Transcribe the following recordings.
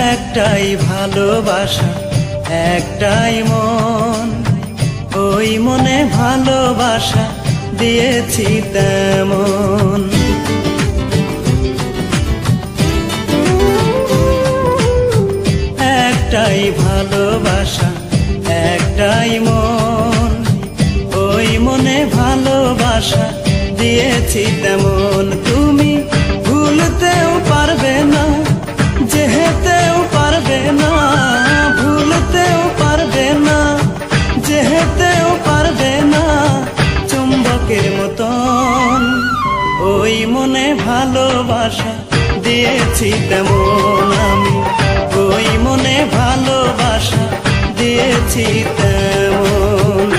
একটাই ভালোবাসা, একটাই মন, ওই মনে ভালোবাসা দিয়েছি তেমন। একটাই ভালোবাসা, একটাই মন, ওই মনে ভালোবাসা দিয়েছি তেমন। তুমি ভুলতেও পারবে না, যেহেতেও পারবে না, ভুলতেও পারবে না, যেহেতেও পারবে না, চুম্বকের মতন ওই মনে ভালোবাসা দিয়েছি তেমন। আমি ওই মনে ভালোবাসা দিয়েছি তেমন।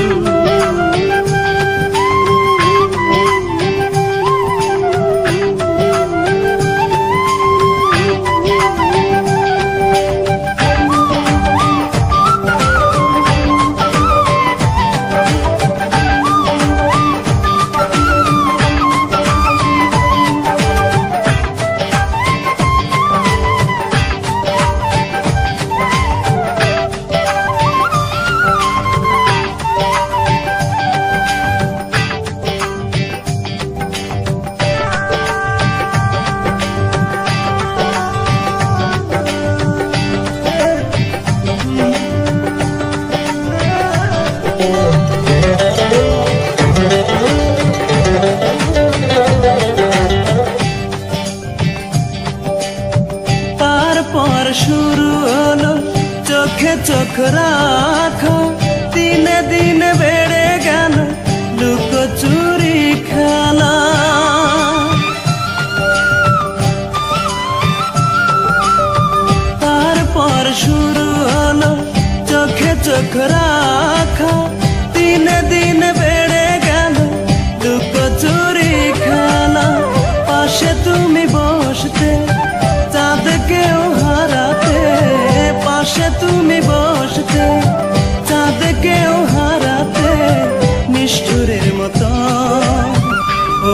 তারপর শুরু হলো চোখে চোখ রাখা, দিনে দিনে বেড়ে গেল লুকোচুরি খেলা। তারপর শুরু হলো চোখে চোখ রাখা, দিনে দিনে বেড়ে গেল লুকোচুরি খেলা। পাশে তুমি বসতে, চাঁদকেও হারাতে, পাশে তুমি বসতে, চাঁদকেও হারাতে, নিষ্ঠুরের মতো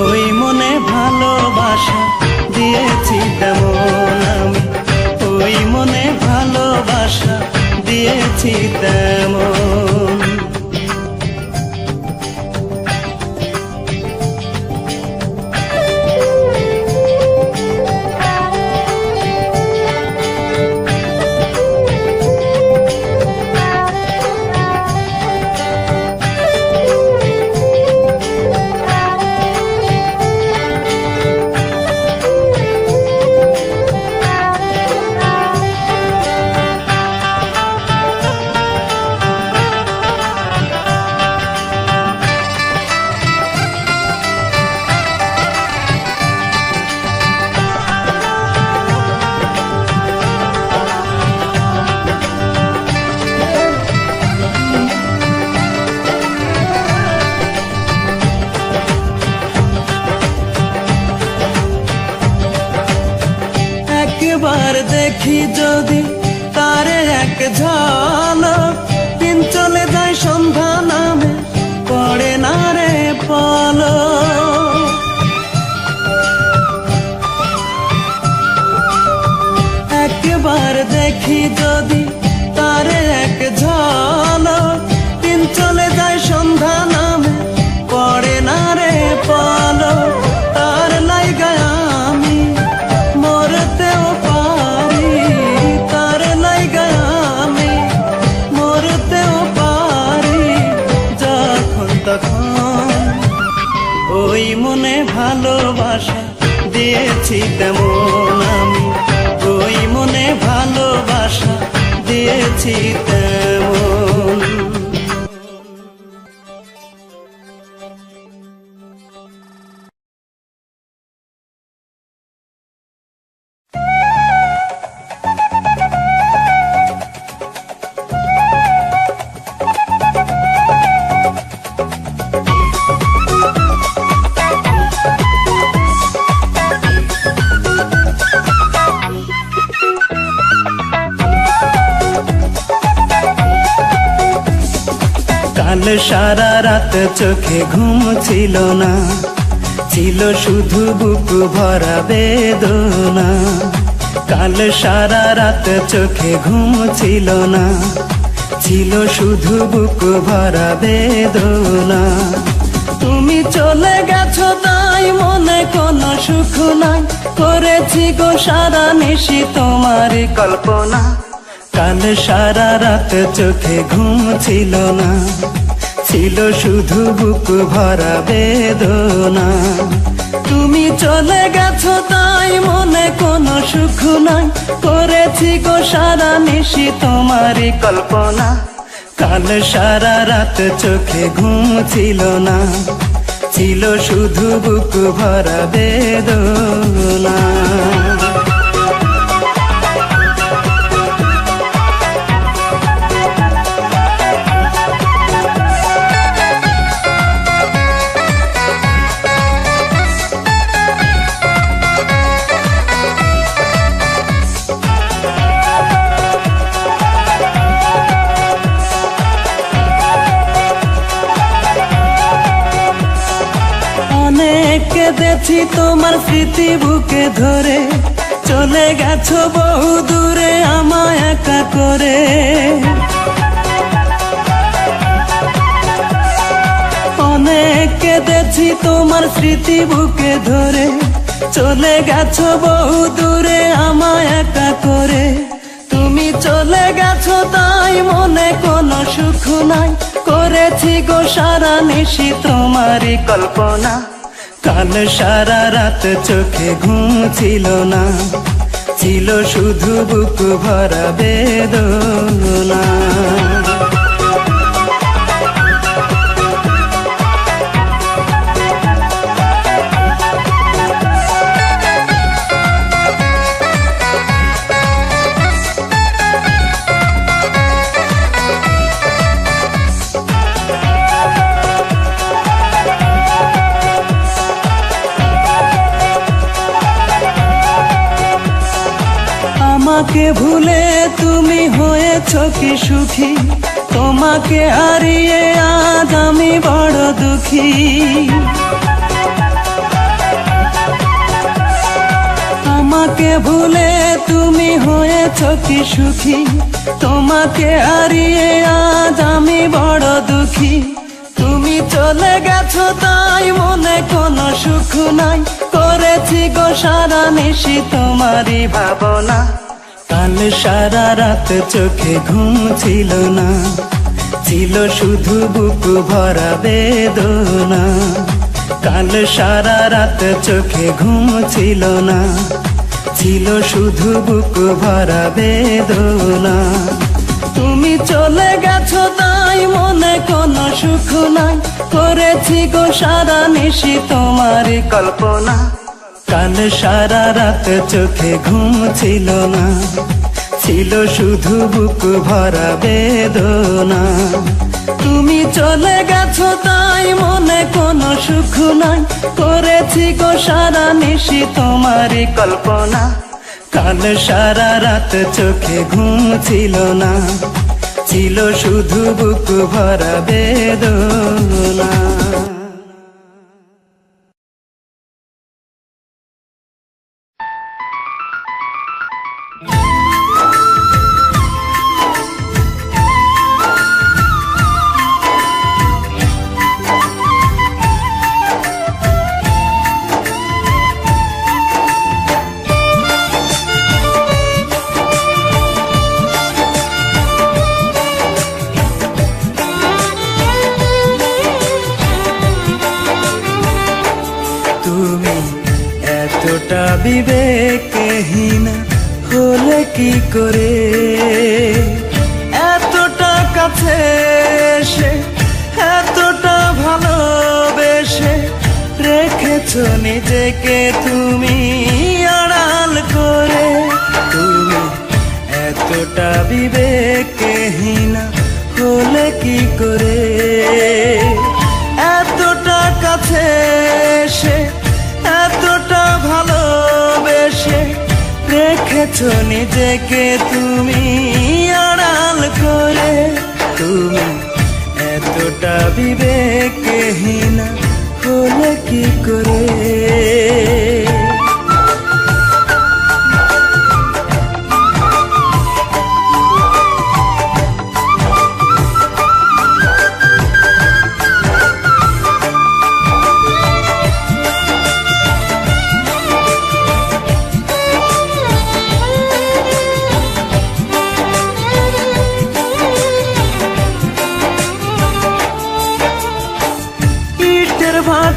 ওই মনে ভালোবাসা দিয়েছি তেমন। আমি ওই মনে ভালোবাসা দিয়েছি তেমন। একবার দেখি যদি তারে এক ঝলক, দিন চলে যায় সন্ধ্যা নামে পড়ে না রে পলক। একবার দেখি যদি তারে এক ঝলক, দিন চলে যায় সন্ধ্যা নামে পড়ে না রে পলক। তার লাইগা আমি মরতেও পারি, তার লাইগা আমি মরতেও পারি, যখন তখন ওই মনে ভালোবাসা দিয়েছি তেমন। আমি ওই মনে ভালোবাসা দিয়েছি তেমন। কাল সারা রাত চোখে ঘুম ছিল না, ছিল শুধু বুক ভরা বেদনা। কাল সারা রাত চোখে ঘুম ছিল না, ছিল শুধু বুক ভরা বেদনা। তুমি চলে গেছো তাই মনে কোনো সুখ নাই, করেছি গো সারা নিশি তোমার কল্পনা। কাল সারা রাত চোখে ঘুম ছিল না, ছিল শুধু বুক ভরা বেদনা। তুমি চলে গেছো তাই মনে কোনো সুখ নাই, করেছি গো সারা নিশি তোমার কল্পনা। কাল সারা রাত চোখে ঘুম ছিল না, ছিল শুধু বুক ভরা বেদনা। কেঁদেছি তোমার স্মৃতি বুকে ধরে, চলে গেছো বহু দূরে আমায় একা করে। অনেক কেঁদেছি তোমার স্মৃতি বুকে ধরে, চলে গেছো বহু দূরে আমায় একা করে। তুমি চলে গেছো তাই মনে কোনো সুখ নাই, করেছি গো সারা নিশি তোমারই কল্পনা। কাল সারা রাত চোখে ঘুম ছিল না, ছিল শুধু বুক ভরা বেদনা। তোমাকে ভুলে তুমি হয়েছ কি সুখী, তোমাকে হারিয়ে আজ আমি বড় দুঃখী। আমাকে ভুলে তুমি হয়েছ কি সুখী, তোমাকে হারিয়ে আজ আমি বড় দুঃখী। তুমি চলে গেছো তাই মনে কোনো সুখ নাই, করেছি গো সারা নিশি তোমারই ভাবনা। কাল সারা রাত চোখে ঘুম ছিল না, ছিল শুধু বুক ভরা বেদনা। কাল সারা রাত চোখে ঘুম ছিল না, ছিল শুধু বুক ভরা বেদনা। তুমি চলে গেছো তাই মনে কোনো সুখ নাই, করেছি গো সারা নিশি তোমার কল্পনা। কাল সারা রাত চোখে ঘুম ছিল না, ছিল শুধু বুক ভরা বেদনা। তুমি চলে গেছো তাই মনে কোনো সুখ নাই, করেছি গো সারা নিশি তোমারই কল্পনা। কাল সারা রাত চোখে ঘুম ছিল না, ছিল শুধু বুক ভরা বেদনা। বিবেকহীন হলে কি করে, এতটা কাছে এসে এতটা ভালোবেসে রেখেছো নিজেকে তুমি আড়াল করে। তুমি এতটা বিবেকহীন হলে কি করে, এতটা কাছে এসে এতটা ভালোবেসে রেখেছো নিজেকে তুমি আড়াল করে। তুমি এতটা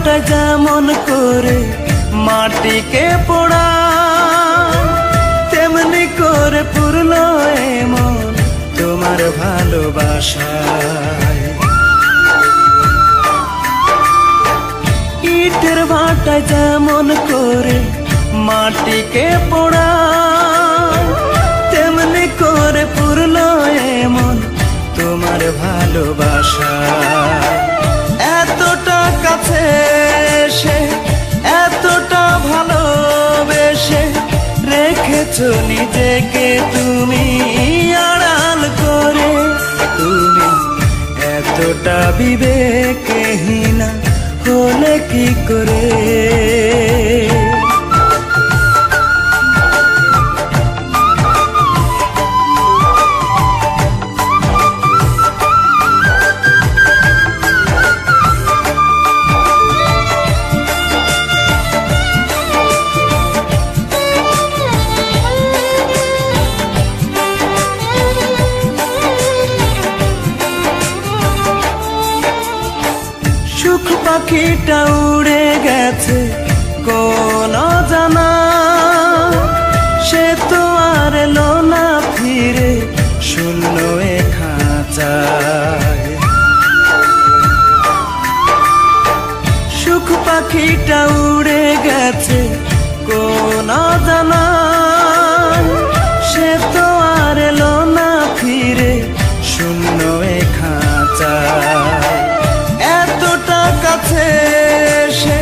ভাটা যেমন করে মাটিকে পোড়া, তেমনি করে পুরলো মন তোমার ভালোবাসায়। ইটের ভাটা যেমন করে মাটিকে পোড়া, তেমনি করে পুরলো মন তোমার ভালোবাসায়। এতটা কাছে এসে এতটা ভালোবেসে রেখেছো নিজেকে তুমি আড়াল করে। তুমি এতটা বিবেকহীনা হলে কি করে? সুখ পাখিটা উড়ে গেছে কোন জানা, সে তো আর এলো না ফিরে শূন্য এ খাঁচায়। সুখ পাখিটা উড়ে গেছে কোন জানা, সে তো আর এলো না ফিরে শূন্য এ খাঁচায়। এতটা কাছে এসে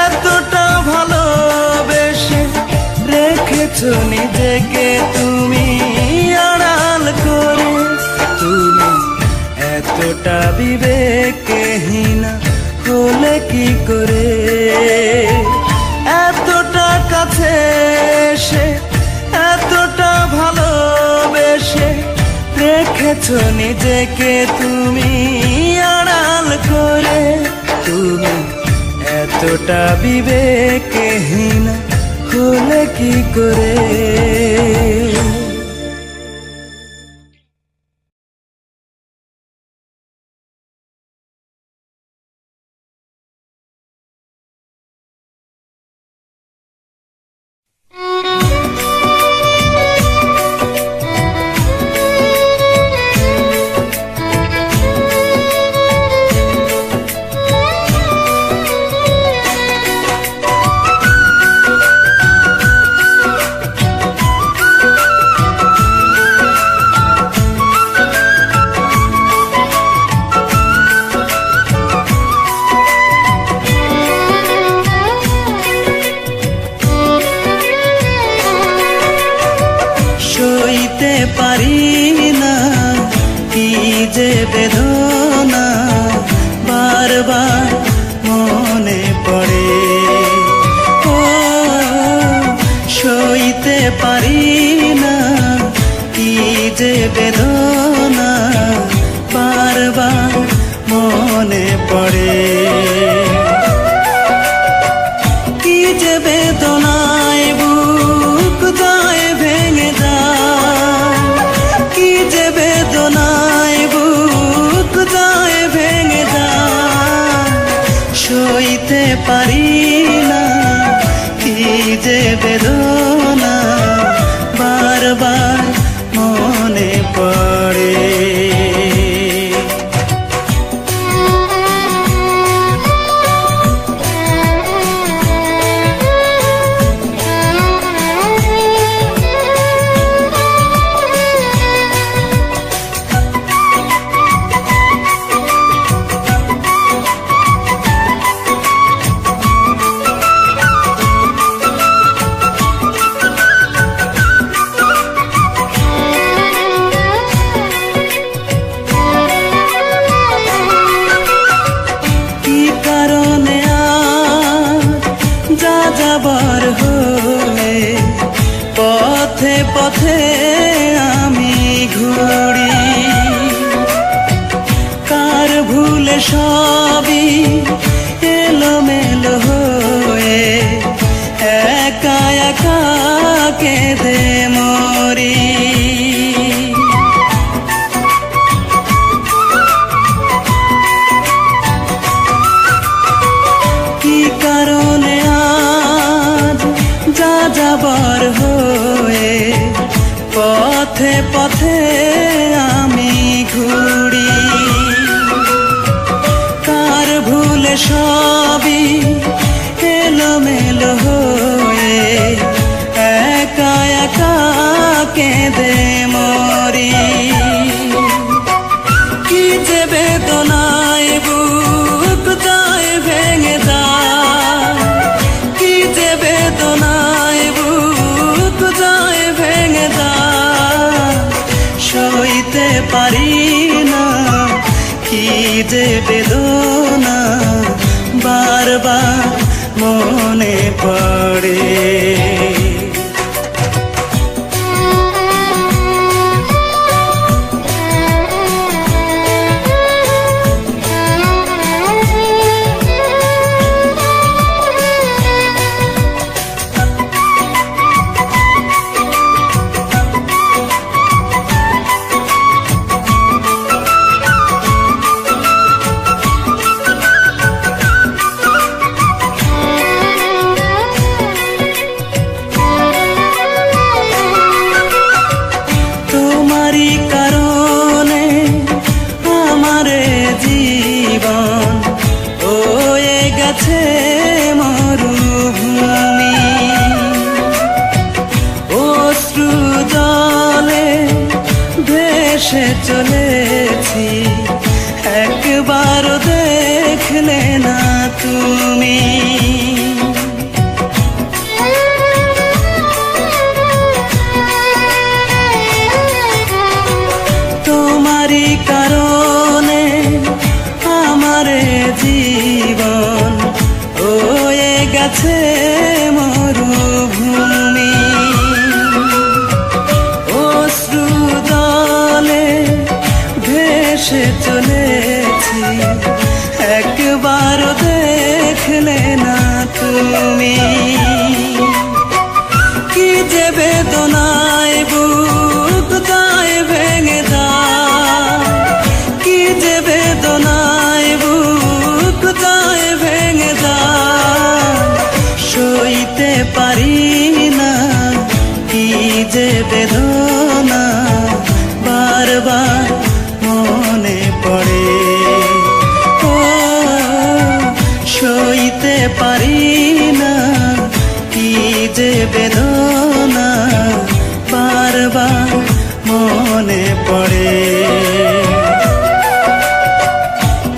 এতটা ভালোবেসে রেখেছো নিজেকে তুমি আড়াল করে। তুমি এতটা বিবেকহীনা হলে কি করে? এতটা কাছে এসে এতটা ভালোবেসে রেখেছো নিজেকে তুমি আড়াল করে। তুমি এতটা বিবেকহীনা হলে কি করে? পারি না কি যে বেদনা বারবার মনে পড়ে। ও সইতে পারি না কি যে বেদনা বারবার মনে পড়ে। কি যে বেদনায় বুক যায় ভেঙে যায়, কি যে বেদনায় বুক যায় ভেঙে যায়। সইতে পারি না কি যে বেদনা বারবার মনে পড়ে। পারি না, কি যে বেদনা বারবার মনে পড়ে। মরুভূমি অশ্রু জলে ভেসে চলেছি, একবার দেখলে না তুমি। তোমারই কারণে আমার জীবন হয়ে গেছে মরুভূমি অশ্রু জলে ভেসে চলেছি, একবার দেখলে না তুমি। কি যে বেদনায় বুক যায় ভেঙে যায়, কি যে বেদনায় বুক যায় ভেঙে যায়, সইতে পারি না, কি যে বেদনা বারবার মনে পড়ে। ও সইতে পারি না, কি যে বেদনা বারবার মনে পড়ে।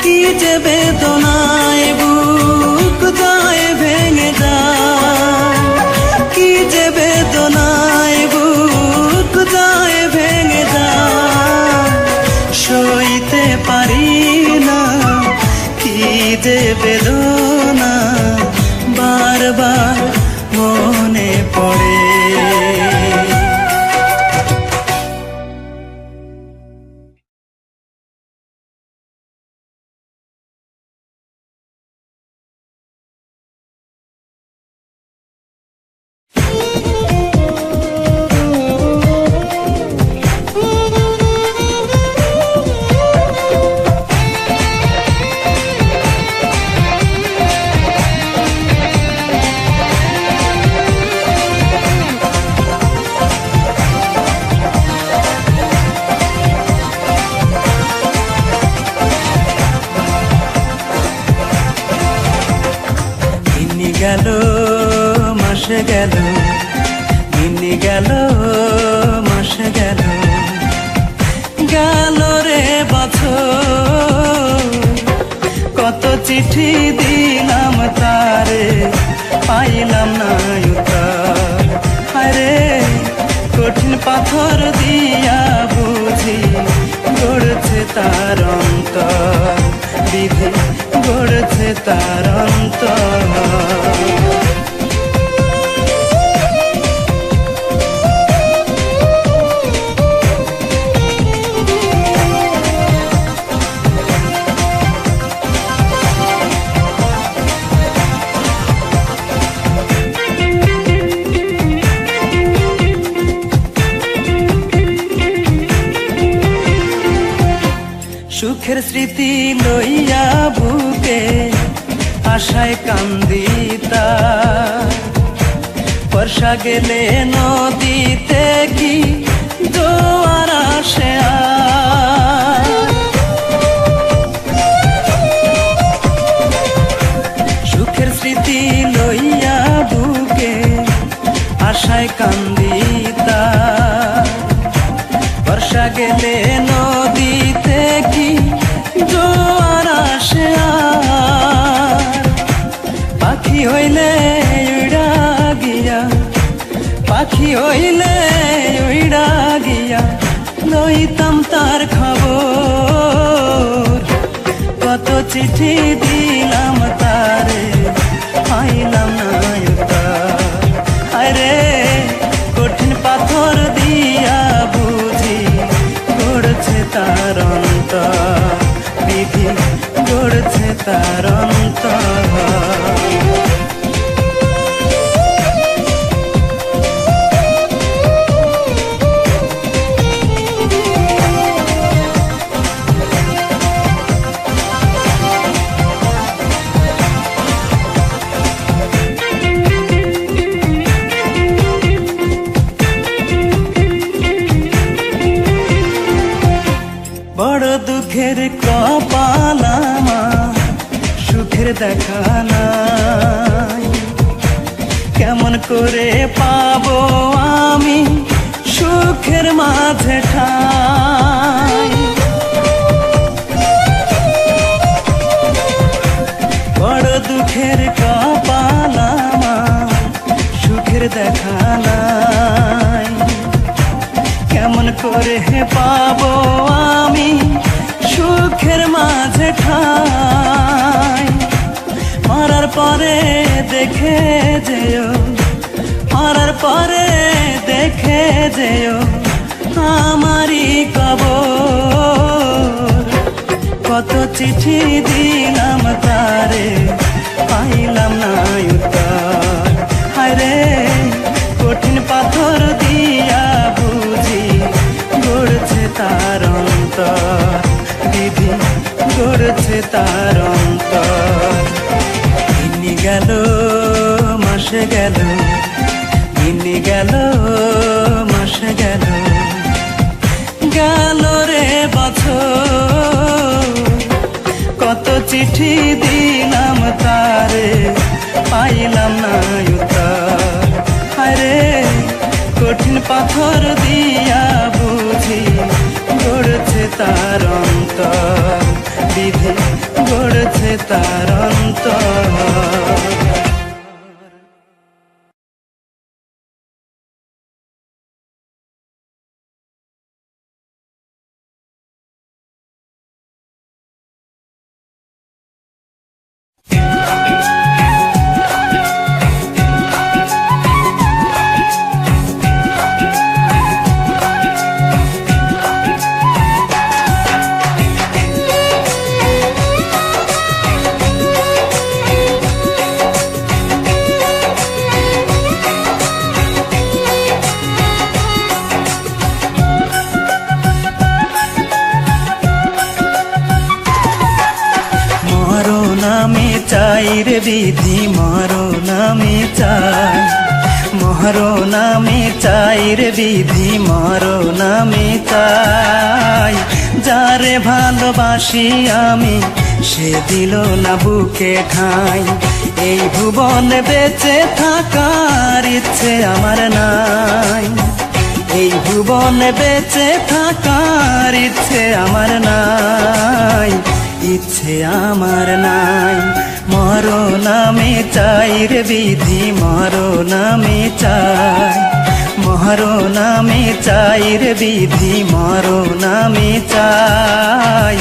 কি যে বেদনায় বুক যায় ভেঙে যায়, কি যে বেদনায় বুক যায় ভেঙে যায়, সইতে পারি না, কি যে বেদনা বারবার মনে পড়ে। গেল মাসে গেল, দিন গেল মাসে গেল, গেল রে বছর। কত চিঠি দিলাম তারে, পাইলাম না উত্তর। আরে কঠিন পাথর দিয়া বুঝি গড়ছে তার অন্তর, বিধি গড়ছে তার অন্তর। সুখের স্মৃতি লইয়া বুকে আশায় কান্দিতা, বর্ষা গেলে নদীতে কি জোয়ার আসে। সুখের স্মৃতি লইয়া বুকে আশায় কান্দিতা, বর্ষা গেলে নদীতে কি জোয়ার আসে। পাখি হইলে উড়া গিয়া, পাখি হইলে উড়া গিয়া, লইতাম তার চিঠি দিলাম তারে, পাইলাম না উত্তর। আরে কঠিন পাথর দিয়া বুঝি গড়ছে তার অন্তর, বিধি গড়ছে তার অন্তর। বড় দুঃখের কপাল আমার, সুখের দেখা নাই। কেমন করে পাবো আমি সুখের মাঝে ঠাই? বড় দুঃখের কপাল আমার, সুখের দেখা নাই। কেমন করে পাবো আমি সুখের মাঝে ঠাই? মরার পরে দেখে যেও, মরার পরে দেখে যেও আমারই কবর। কত চিঠি দিলাম তারে, পাইলাম না উত্তর। হায়রে কঠিন পাথর দিয়া বুঝি গড়ছে তার অন্তর, বিধি গড়ছে তার অন্তর। দিন গেল মাসে গেল, দিন গেল মাসে গেল, গেল রে বছর। কত চিঠি দিলাম তারে, পাইলাম না উত্তর। আরে কঠিন পাথর দিয়া বুঝি গড়ছে তার অন্তর, বিধি গড়ছে তার অন্তর। চাই রে বিধি মরণ আমি চাই, মরণ আমি চাই রে বিধি মরণ আমি চাই। যারে ভালোবাসি আমি সে দিল না বুকে ঠাঁই। এই ভুবনে বেঁচে থাকার ইচ্ছে আমার নাই, এই ভুবনে বেঁচে থাকার ইচ্ছে আমার নাই, ইচ্ছে আমার নাই। মরণ আমি চাই রে বিধি মরণ আমি চাই, মরণ আমি চাই রে বিধি মরণ আমি চাই।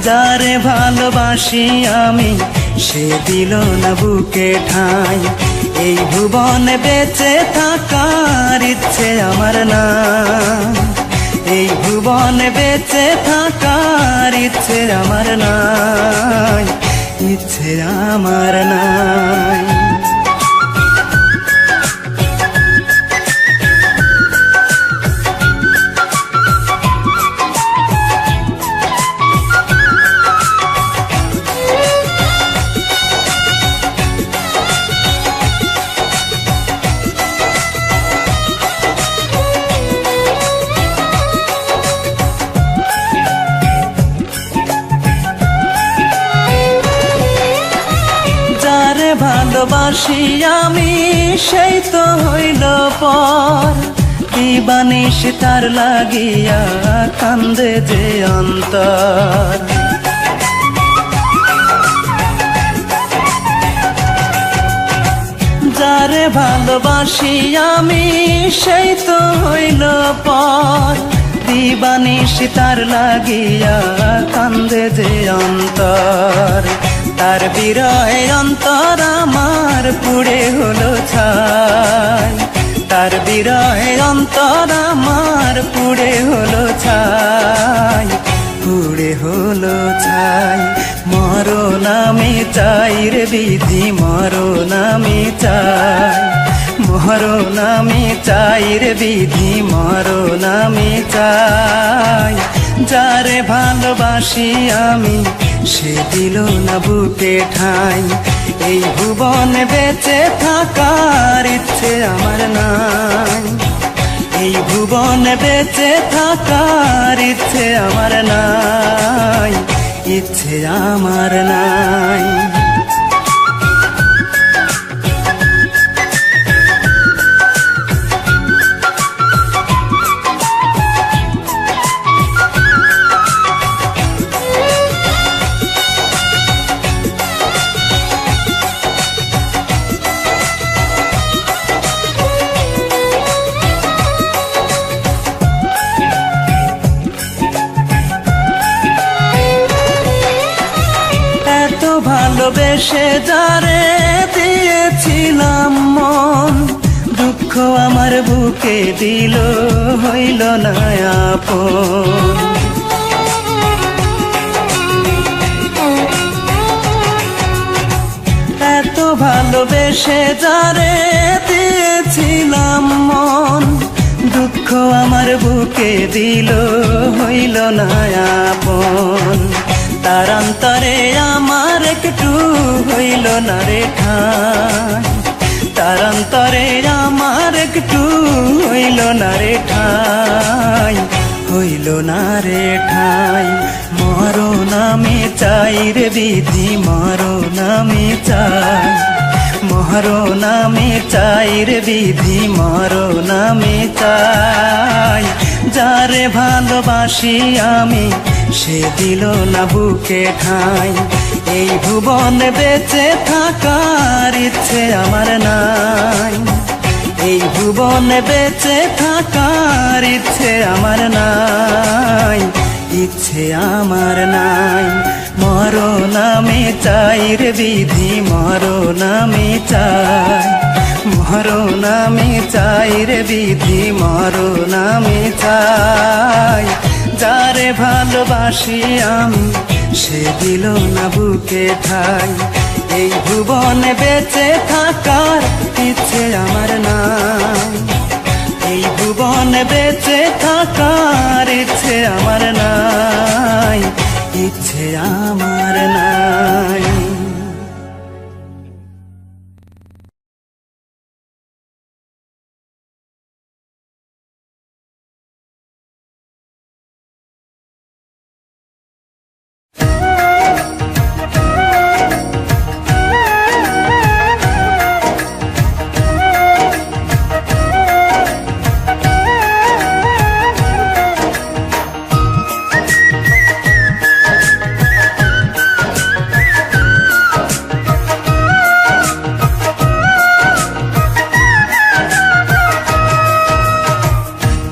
যারে ভালোবাসি আমি সে দিল না বুকে ঠাঁই। এই ভুবনে বেঁচে থাকার ইচ্ছে আমার নাই, এই ভুবনে বেঁচে থাকার ইচ্ছে আমার নাই, ইচ্ছে আমার নাই। ভালোবাসি আমি সেই তো হইল পর, দিবানিশ তার লাগিয়া কান্দে যে অন্তর। যারে ভালোবাসি আমি সেই তো হইল পর, দিবানিশি তার লাগিয়া কান্দে যে অন্তর, তার বিরহে অন্তর আমার পুড়ে হলো ছাই, তার বিরহে অন্তর আমার পুড়ে হলো ছাই, পুড়ে হলো ছাই। মরণ আমি চাই রে বিধি, মরণ আমি চাই, মরণ আমি চাই রে বিধি, মরণ আমি চাই। যারে ভালোবাসি আমি সে দিল না বুকে ঠাঁই, এই ভুবনে বেঁচে থাকার ইচ্ছে আমার নাই, এই ভুবনে বেঁচে থাকার ইচ্ছে আমার নাই, ইচ্ছে আমার নাই। ভালোবেসে যারে দিয়েছিলাম মন, দুঃখ আমার বুকে দিল হইল না আপন। এত ভালোবেসে যারে দিয়েছিলাম মন, দুঃখ আমার বুকে দিল হইল না আপন। তার অন্তরে আমার একটু হইল না রে ঠাঁই, তার অন্তরে আমার একটু হইল না রে ঠাঁই, হইল না রে ঠাঁই। মরণ আমি চাই রে বিধি, মরণ আমি চাই, মরণ আমি চাই রে বিধি, মরণ আমি চাই। যারে ভালোবাসি আমি সে দিল না বুকে ঠাঁই, এই ভুবনে বেঁচে থাকার ইচ্ছে আমার নাই, এই ভুবনে বেঁচে থাকার ইচ্ছে আমার নাই, ইচ্ছে আমার নাই। মরণ আমি চাই রে বিধি, মরণ আমি চাই, মরণ আমি চাই রে বিধি, মরণ আমি চাই। যারে ভালোবাসি আমি সে দিল না বুকে ঠাঁই, এই ভুবনে বেঁচে থাকার ইচ্ছে আমার নাই, এই ভুবনে বেঁচে থাকার ইচ্ছে আমার নাই, ইচ্ছে আমার নাই।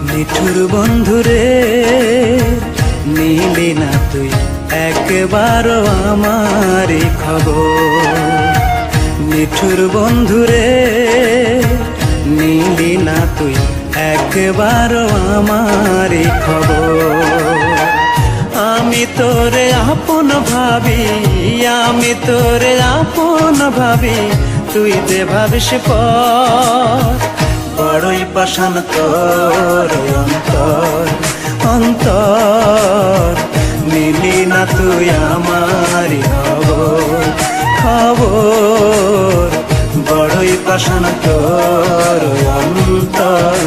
নিঠুর বন্ধুরে নিলি না তুই একবারও আমার খবর, নিঠুর বন্ধুরে নিলি না তুই একবারও আমার খবর। আমি তোরে আপন ভাবি, আমি তোরে আপন ভাবি, তুই যে ভাবিস পর, বড়ই পাষাণ তোর অন্তর, অন্তর নিলি না তুই আমার খবর, খবর বড়ই পাষাণ তোর অন্তর।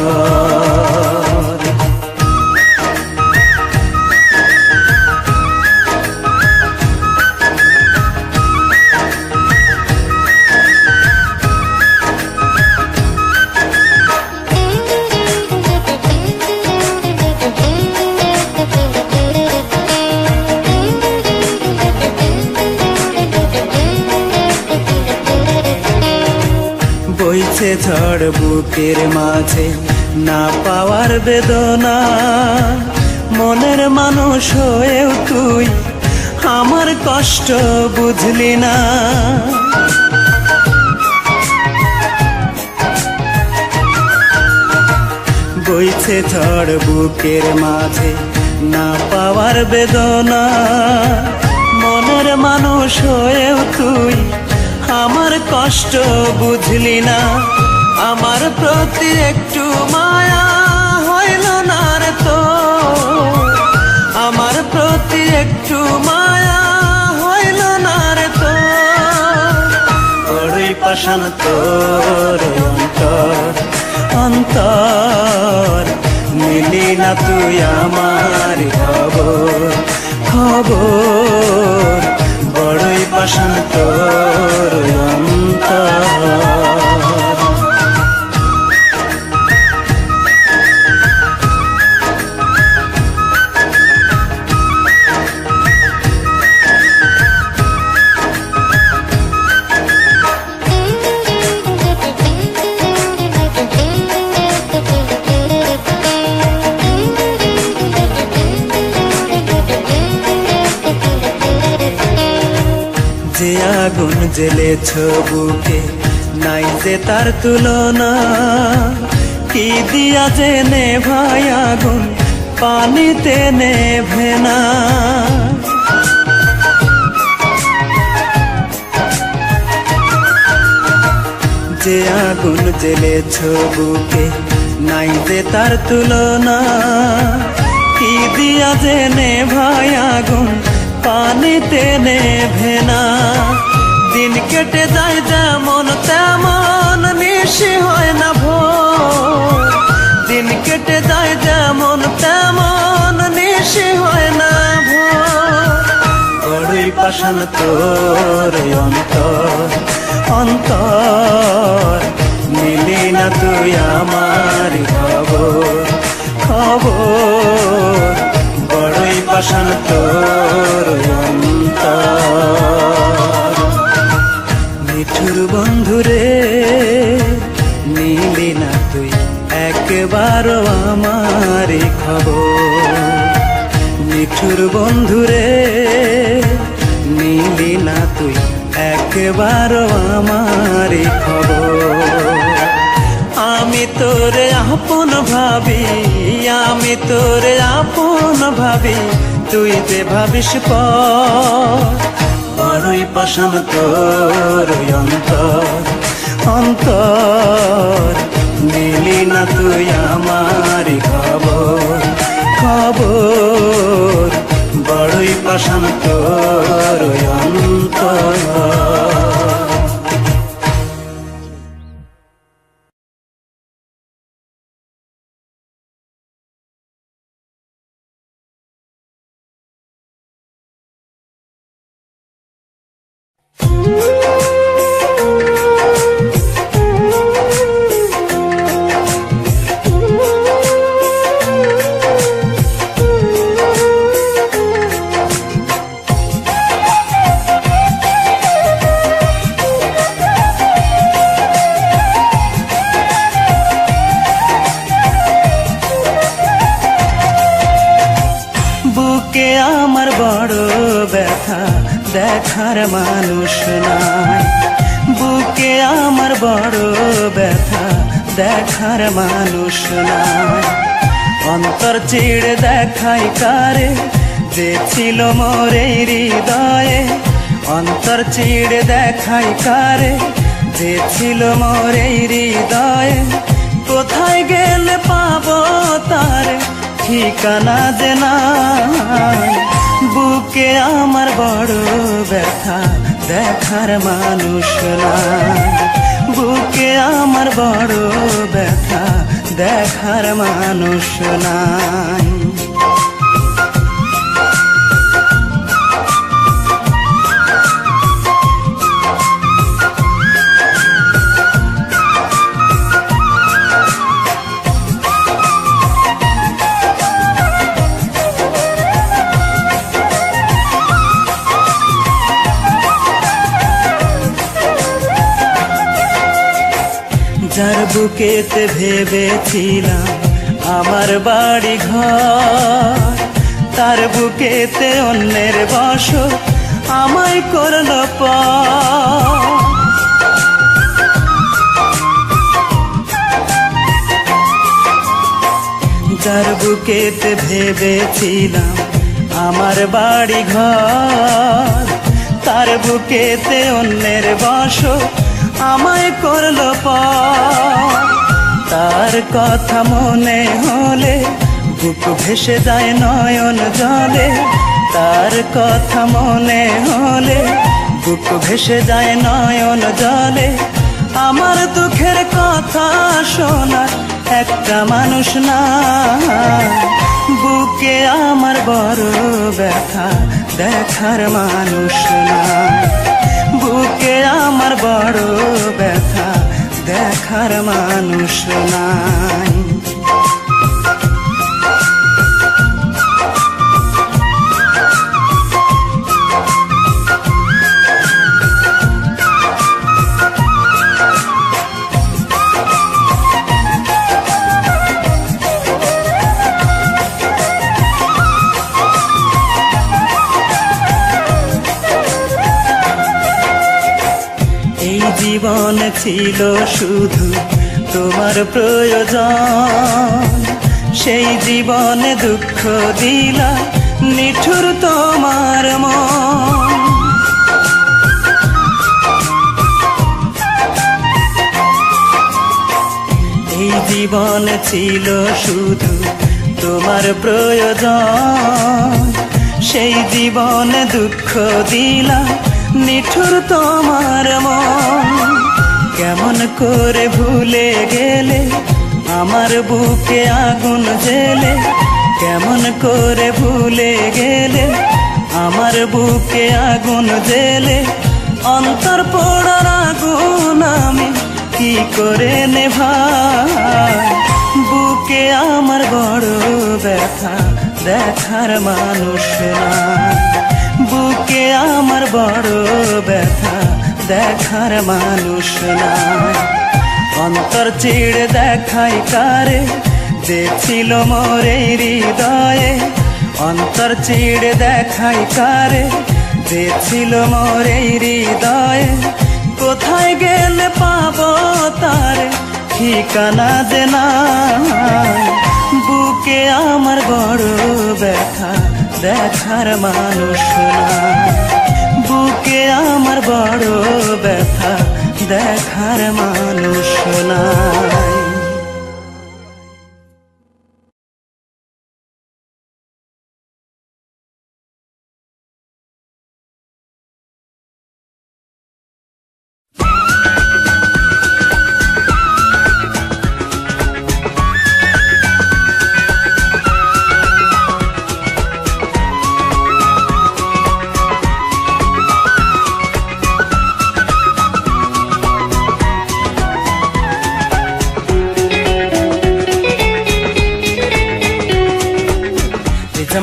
বইছে ঝড় বুকের মাঝে না পাওয়ার বেদনা, মনের মানুষ হয়েও তুই আমার কষ্ট বুঝলি না। বইছে ঝড় বুকের মাঝে না পাওয়ার বেদনা, মনের মানুষ হয়েও তুই আমার কষ্ট বুঝলি না। আমার প্রতি একটু মায়া হইল না রে তো, আমার প্রতি একটু মায়া হইল না রে তো। বড়ই পাষাণ তোর অন্তর, অন্তর নিলি না তুই আমার খবর, খবর। বড়ই পাষাণ তোর অন্তর। যে আগুন জ্বেলেছ বুকে নাই যে তার তুলনা, কি দিয়া যে নেভাই আগুন পানিতে নেভে না। যে আগুন জ্বেলেছ বুকে নাই যে তার তুলনা, কি দিয়া যে নেভাই আগুন পানিতে নেভে না। দিন কেটে যায় যেমন তেমন নিশি হয় না ভোর, দিন কেটে যায় যেমন তেমন নিশি হয় না ভোর। বড়ই পাষাণ তোর অন্তর, অন্তর নিলি না তুই আমার খবর, খবর। বড়ই পাষাণ তোর অন্তর। মিঠুর বন্ধুরে নিলি না তুই একবারও আমার খবর, মিঠুর বন্ধুরে নিলি না তুই একবারও আমার খবর। আমি তোরে আপন ভাবি, আমি তোরে আপন ভাবি, তুই যে ভাবিস পর। বড়ই পাষাণ তোর অন্তর, অন্তর নিলি না তুই আমার খবর, খবর। বড়ই পাষাণ তোর অন্তর। বুকে আমার বড় ব্যথা দেখার মানুষ নাই, বুকে আমার বড় ব্যথা দেখার মানুষ নাই। অন্তর চিড়ে দেখাই কারে যে ছিল মোর এই হৃদয়ে, অন্তর চিড়ে দেখাই কারে যে ছিল মোর এই হৃদয়ে। কোথায় গেলে পাবো তারে ঠিকানা যে নাই, বুকে আমার বড় ব্যথা দেখার মানুষ নাই, বুকে আমার বড় ব্যথা দেখার মানুষ নাই। যার বুকেতে ভেবেছিলাম আমার বাড়ি ঘর, তার বুকেতে অন্যের বসত আমায় করলো যার বুকেতে ভেবেছিলাম আমার বাড়ি ঘর, তার বুকেতে অন্যের বসত আমায় করলো তার কথা মনে হলে বুক ভেসে যায় নয়ন জলে, তার কথা মনে হলে বুক ভেসে যায় নয়ন জলে। আমার দুঃখের কথা শোনার একটা মানুষ না, বুকে আমার বড় ব্যথা দেখার মানুষ না, বুকে আমার বড় ব্যথা দেখার মানুষ নাই। জীবন ছিল শুধু তোমার প্রয়োজন, সেই জীবনে দুঃখ দিলা নিঠুর তোমার মন। এই জীবন ছিল শুধু তোমার প্রয়োজন, সেই জীবনে দুঃখ দিলা নিঠুর তোমার মন। কেমন করে ভুলে গেলে আমার বুকে আগুন জ্বেলে, কেমন করে ভুলে গেলে আমার বুকে আগুন জ্বেলে। অন্তর পোড়ার আগুন আমি কি করে নেভাই, বুকে আমার বড় ব্যথা দেখার মানুষ না, বুকে আমার বড় ব্যথা দেখার মানুষ নাই। অন্তর চিড়ে দেখাই কারে যে ছিল মোর এই হৃদয়ে, অন্তর চিড়ে দেখাই কারে যে ছিল মোর এই হৃদয়ে। কোথায় গেলে পাবো তারে ঠিকানা যে নাই, বুকে আমার বড় ব্যথা দেখার মানুষ নাই, বুকে আমার বড় ব্যথা দেখার মানুষ নাই।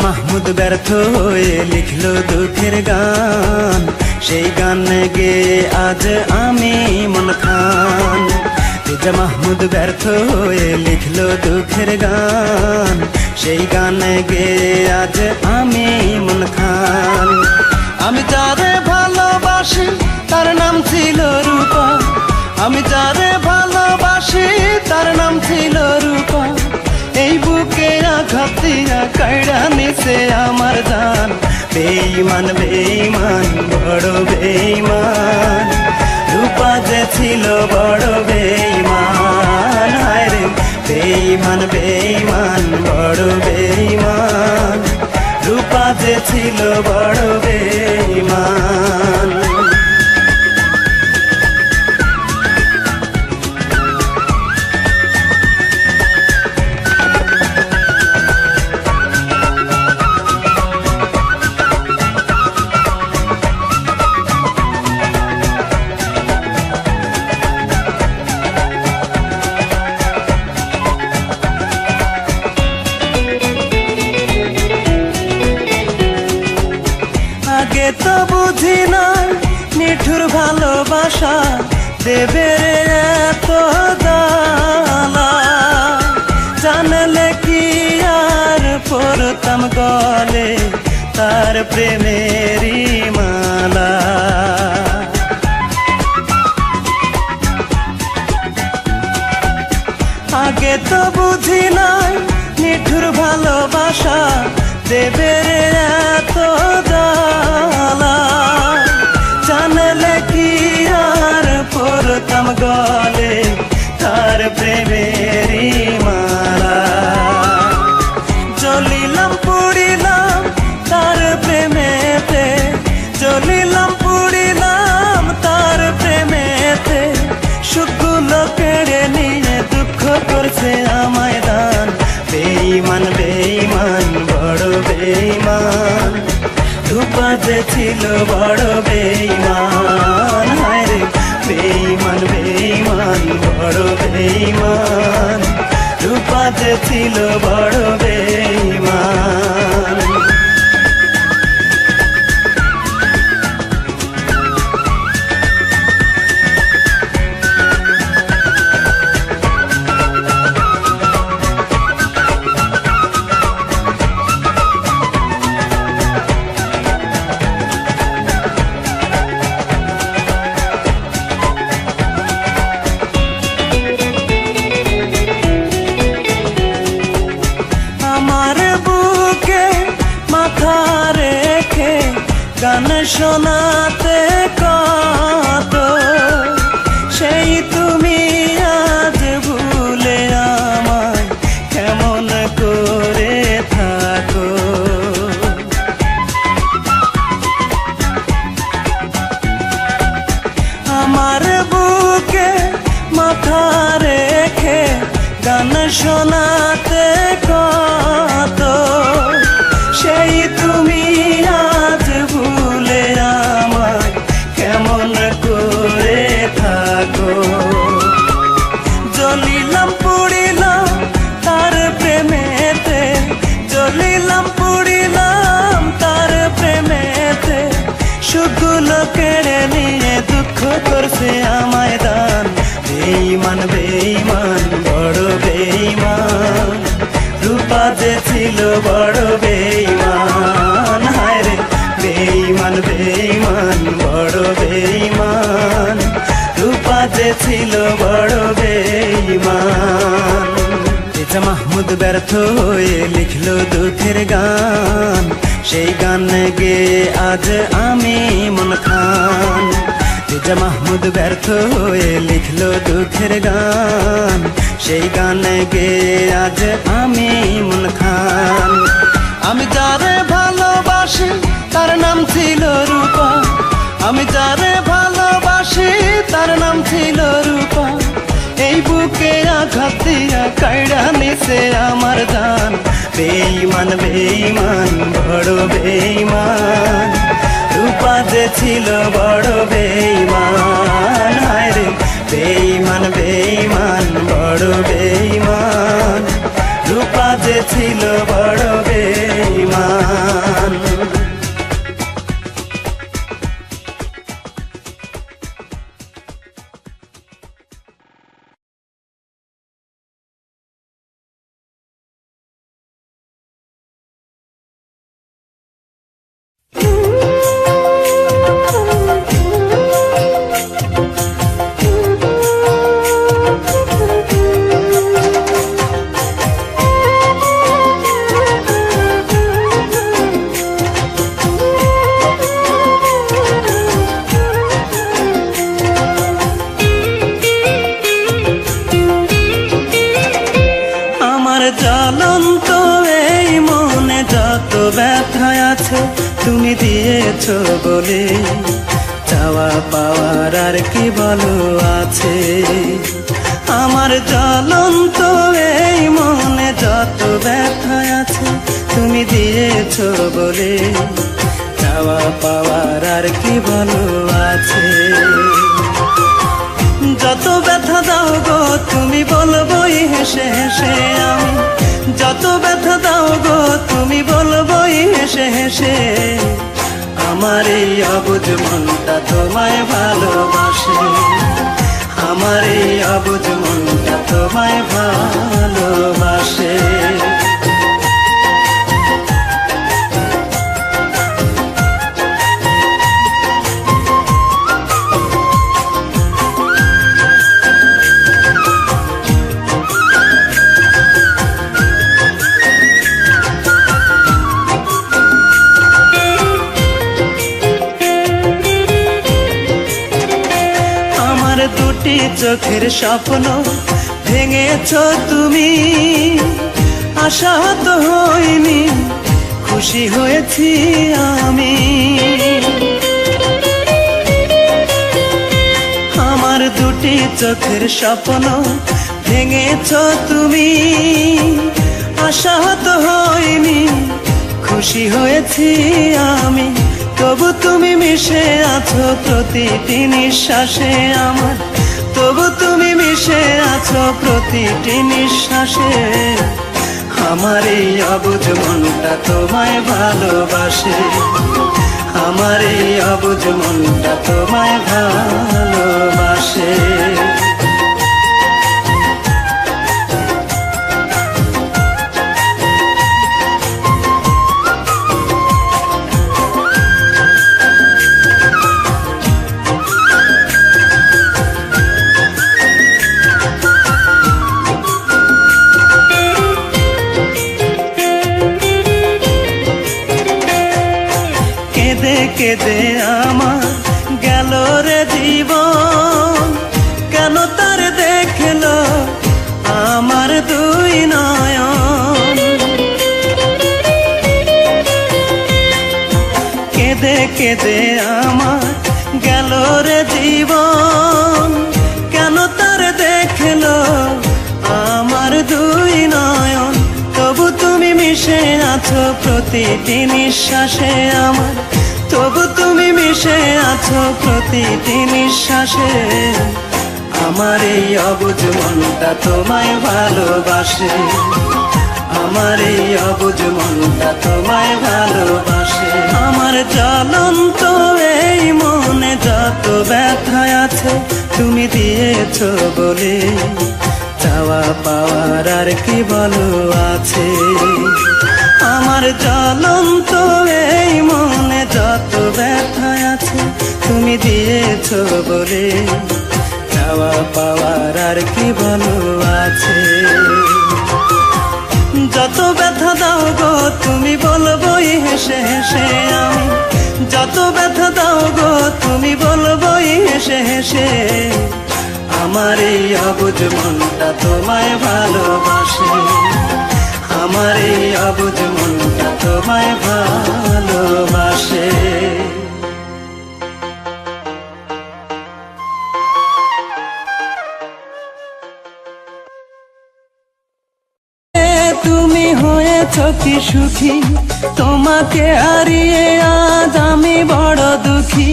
মাহমুদ ব্যর্থ হয়ে লিখলো দুঃখের গান, সেই গান গেয়ে আজ আমি মন খান। মাহমুদ ব্যর্থ হয়ে লিখলো দুঃখের গান, সেই গান গেয়ে আজ আমি মন খান। আমি যারে ভালোবাসি তার নাম ছিল রূপা, আমি যারে ভালোবাসি তার নাম ছিল রূপা। এই বুকে আঘাত দিয়া কাইড়া নিছে আমার জান, বেঈমান বেঈমান বড় বেঈমান, রূপা যে ছিল বড় বেঈমান। হায় রে বেঈমান বেঈমান বড় বেঈমান, রূপা যে ছিল বড় বেঈমান। আগে তো বুঝি নাই নিঠুর ভালোবাসা দেবে রে এত জ্বালা, জানলে কি আর পরতাম গলে তার প্রেমেরই মালা। আগে তো বুঝি নাই নিঠুর ভালোবাসা দেবে রে এত জ্বালা। জানলে কি আর পরতাম গলে তার প্রেমেরই মালা। জ্বলিলাম পুড়িলাম তার প্রেমেতে, জ্বলিলাম পুড়িলাম তার প্রেমেতে। সুখগুলো কেড়ে নিয়ে দুঃখ করছে আমায় দান। বেঈমান বেঈমান বড় বেঈমান, রূপা যে ছিল বড় বেঈমান। হায় রে বেঈমান বেঈমান বড় বেঈমান, রূপা যে ছিল বড় বেঈমান। গান শোনাতে কত, সেই তুমি আজ ভুলে আমায় কেমন করে থাকো। আমার বুকে মাথা রেখে গান শোনাতে কত, সেই তুমি আজ ভুলে আমায় কেমন করে থাকো। জ্বলিলাম পুড়িলাম তার প্রেমেতে, জ্বলিলাম পুড়িলাম তার প্রেমেতে। সুখগুলো কেড়ে নিয়ে দুঃখ করছে আমায় দান। বেঈমান বেঈমান বড় বেঈমান, রূপা যে ছিল বড় বেঈমান। হায় রে বেঈমান বেঈমান বড় বেঈমান, রূপা যে ছিল বড় বেঈমান। রেজা মাহমুদ ব্যর্থ হয়ে লিখলো দুঃখের গান, সেই গান গেয়ে আজ আমি মন খান। রেজা মাহমুদ ব্যর্থ হয়ে লিখলো দুঃখের গান, সেই গান গেয়ে আজ আমি মন খান। আমি যারে ভালোবাসি তার নাম ছিল রূপা, আমি যারে ভালোবাসি তার নাম ছিল রূপা। এই বুকে আঘাত দিয়া কাইড়া নিছে আমার জান। বেঈমান বেঈমান বড় বেঈমান, রূপা যে ছিল বড় বেঈমান। হায় রে বেঈমান বেঈমান বড় বেঈমান, রূপা যে ছিল বড় বেঈমান। জ্বলন্ত এই মনে যত ব্যথা আছে তুমি দিয়েছো বলে, চাওয়া পাওয়ার আর কি বলো আছে। আমার জ্বলন্ত এই মনে যত ব্যথা আছে তুমি দিয়েছো বলে, চাওয়া পাওয়ার আর কি বলো আছে। যত ব্যথা দাও গো তুমি বলবোই হেসে হেসে আমি, যত ব্যথা দাও গো তুমি বলবোই হেসে হেসে। আমার এই অবুঝ মনটা তোমায় ভালোবাসে, আমার এই অবুঝ মনটা তোমায় ভালোবাসে। দুটি চোখের স্বপ্ন ভেঙেছ তুমি, আশাহত হইনি, খুশি হয়েছি আমি। আমার দুটি চোখের স্বপ্ন ভেঙেছ তুমি, আশাহত হইনি, খুশি হয়েছি আমি। তবু তুমি মিশে আছো প্রতিটি নিঃশ্বাসে আমার, তবু তুমি মিশে আছো প্রতিটি নিঃশ্বাসে। আমার এই অবুঝ মনটা তোমায় ভালোবাসে, আমার এই অবুঝ মনটা তোমায় ভালোবাসে। কেঁদে কেঁদে আমার গেল রে জীবন, কেন তার দেখলো আমার দুই নয়ন। কেঁদে কেঁদে আমার গেল রে জীবন, কেন তার দেখলো আমার দুই নয়ন। তবু তুমি মিশে আছো প্রতিটি নিঃশ্বাসে আমার, তবু তুমি মিশে আছো প্রতিটি নিঃশ্বাসে। আমার এই অবুঝ মনটা তোমায় ভালোবাসে, আমার এই অবুঝ মনটা তোমায় ভালোবাসে। আমার জ্বলন্ত এই মনে যত ব্যথা আছে তুমি দিয়েছো বলে, চাওয়া পাওয়ার আর কি বলো আছে। আমার জ্বলন্ত এই মনে যত ব্যথা আছে তুমি দিয়েছো বলে, চাওয়া পাওয়ার আর কি বলো আছে। যত ব্যথা দাও গো তুমি বলবোই হেসে হেসে আমি, যত ব্যথা দাও গো তুমি বলবোই হেসে হেসে। আমার এই অবুঝ মনটা তোমায় ভালোবাসে, আমার এই অবুঝ মনটা তোমায় ভালোবাসে। তুমি হয়েছ কি সুখী, তোমাকে হারিয়ে আজ আমি বড় দুঃখী।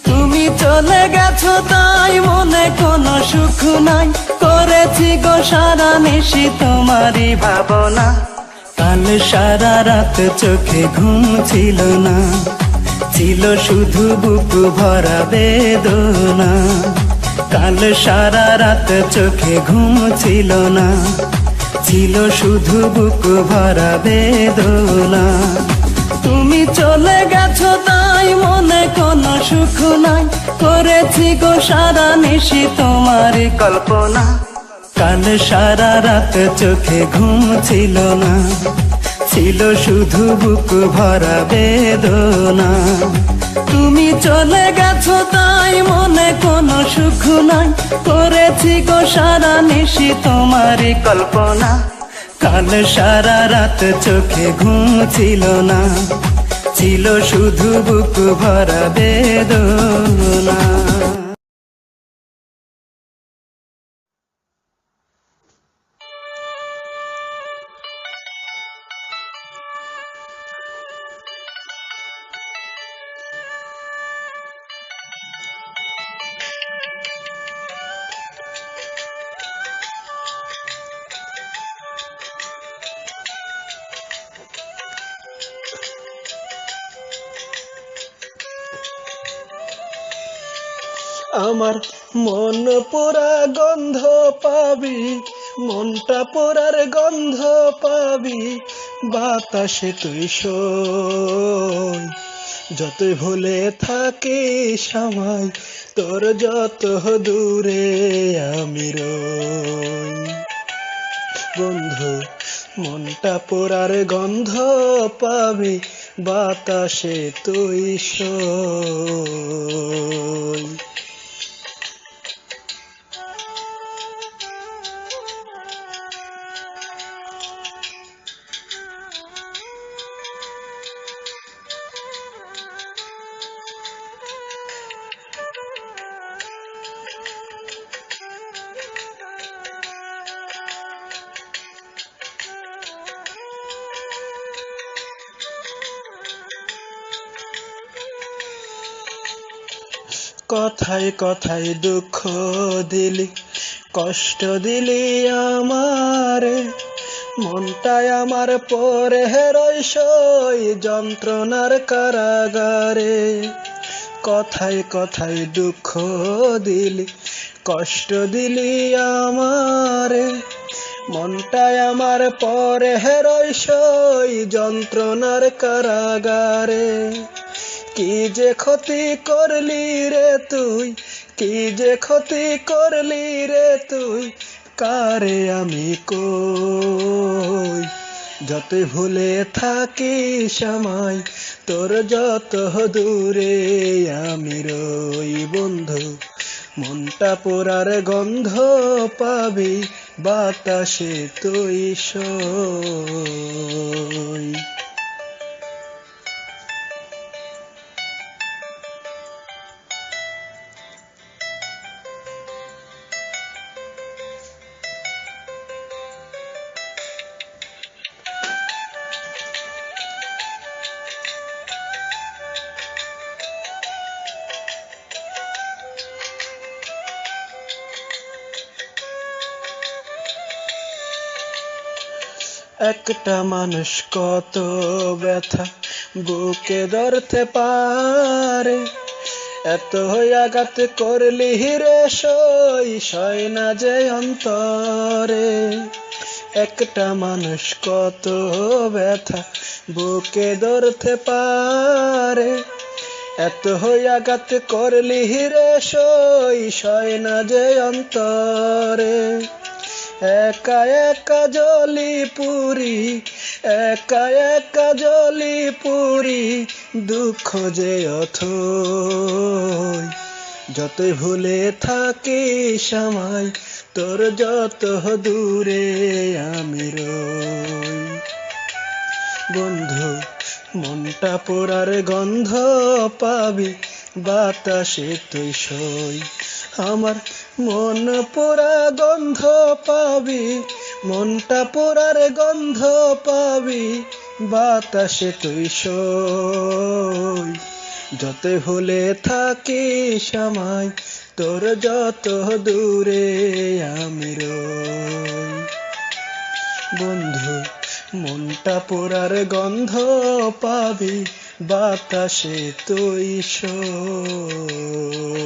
তুমি চলে গেছো তাই মনে কোনো সুখ নাই, করেছি গো সারা নিশি তোমারই ভাবনা। কাল সারা রাত চোখে ঘুম ছিল না, ছিল শুধু বুক ভরা বেদনা। কাল সারা রাত চোখে ঘুম ছিল না, ছিল শুধু বুক ভরা বেদনা। তুমি চলে গেছো তাই মনে কোনো সুখ নাই, করেছি গো সারা নিশি তোমারই কল্পনা। কাল সারা রাত চোখে ঘুম ছিল না, ছিল শুধু বুক ভরা বেদনা। তুমি চলে গেছো তাই মনে কোনো সুখ নাই, করেছি গো সারা নিশি তোমারই কল্পনা। কাল সারা রাত চোখে ঘুম ছিল না, ছিল শুধু বুক ভরা বেদনা। আমার মন পোড়া গন্ধ পাবি, মনটা পোড়ার গন্ধ পাবি, বাতাসে তুই সই। যতই ভুলে থাকিস আমায়, তোর যত দূরে আমি রই। বন্ধু মনটা পোড়ার গন্ধ পাবি, বাতাসে তুই সই। কথায় কথায় দুঃখ দিলি, কষ্ট দিলি আমারে, মনটাই আমার পরে রইসই যন্ত্রণার কারাগারে। কথায় কথায় দুঃখ দিলি, কষ্ট দিলি আমারে, মনটাই আমার পরে রইসই যন্ত্রণার কারাগারে। কি যে ক্ষতি করলি রে তুই, কি যে ক্ষতি করলি রে তুই, কারে আমি কই। যতই ভুলে থাকিস আমায়, তোর যত দূরে আমি রই বন্ধু। মনটা পোড়ার গন্ধ পাবি, বাতাসে তুই সই। একটা মানুষ কত ব্যথা বুকে ধরতে পারে, এত আঘাত করলি রে সই, সয় না যে অন্তরে। একটা মানুষ কত ব্যথা বুকে ধরতে পারে, এত আঘাত করলি রে সই, সয় না যে অন্তরে। একা একা জলি পুরি, একা একা জলি পুরি, দুঃখ যে অথই। যতই ভুলে থাকিস আমায়, তোর যত দূরে আমি রই বন্ধু। মনটা পোড়ার গন্ধ পাবি, বাতাসে তুই সই। আমার মন পোড়া গন্ধ পাবি, মনটা পোড়ার গন্ধ পাবি, বাতাসে তুই সই। যত ভুলে থাকিস আমায়, তোর যত দূরে আমি রই বন্ধু। মনটা পোড়ার গন্ধ পাবি, বাতাসে তুই সই।